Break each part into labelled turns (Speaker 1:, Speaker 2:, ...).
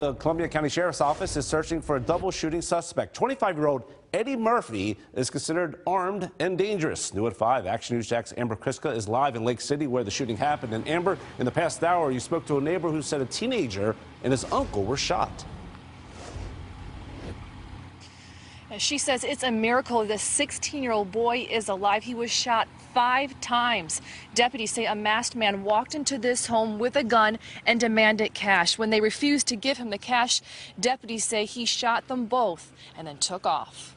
Speaker 1: The Columbia County Sheriff's Office is searching for a double shooting suspect. 25-year-old Eddie Murphy is considered armed and dangerous. New at 5, Action News Jack's Amber Kriska is live in Lake City where the shooting happened. And Amber, in the past hour, you spoke to a neighbor who said a teenager and his uncle were shot.
Speaker 2: She says it's a miracle this 16-year-old boy is alive. He was shot 5 times. Deputies say a masked man walked into this home with a gun and demanded cash. When they refused to give him the cash, deputies say he shot them both and then took off.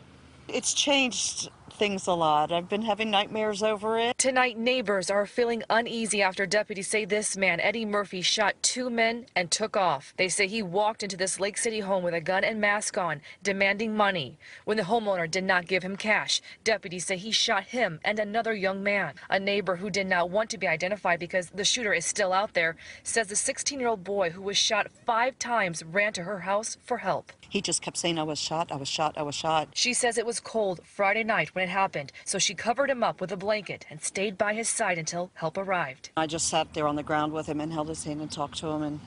Speaker 3: It's changed things a lot. I've been having nightmares over it.
Speaker 2: Tonight, neighbors are feeling uneasy after deputies say this man, Eddie Murphy, shot 2 men and took off. They say he walked into this Lake City home with a gun and mask on, demanding money. When the homeowner did not give him cash, deputies say he shot him and another young man. A neighbor who did not want to be identified because the shooter is still out there says the 16-year-old boy who was shot 5 times ran to her house for help.
Speaker 3: He just kept saying, "I was shot, I was shot, I was shot."
Speaker 2: She says it was cold Friday night when it happened, so she covered him up with a blanket and stayed by his side until help arrived.
Speaker 3: I just sat there on the ground with him and held his hand and talked to him, and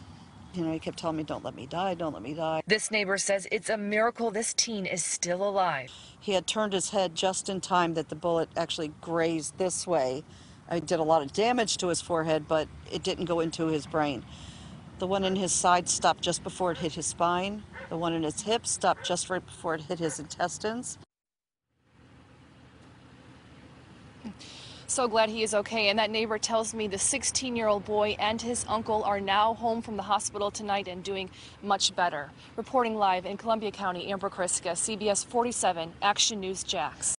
Speaker 3: he kept telling me, "Don't let me die, don't let me die."
Speaker 2: This neighbor says it's a miracle this teen is still alive.
Speaker 3: He had turned his head just in time that the bullet actually grazed this way. It did a lot of damage to his forehead, but it didn't go into his brain. The one in his side stopped just before it hit his spine. The one in his hip stopped just right before it hit his intestines.
Speaker 2: So glad he is okay. And that neighbor tells me the 16-year-old boy and his uncle are now home from the hospital tonight and doing much better. Reporting live in Columbia County, Amber Kriska, CBS 47 Action News Jax.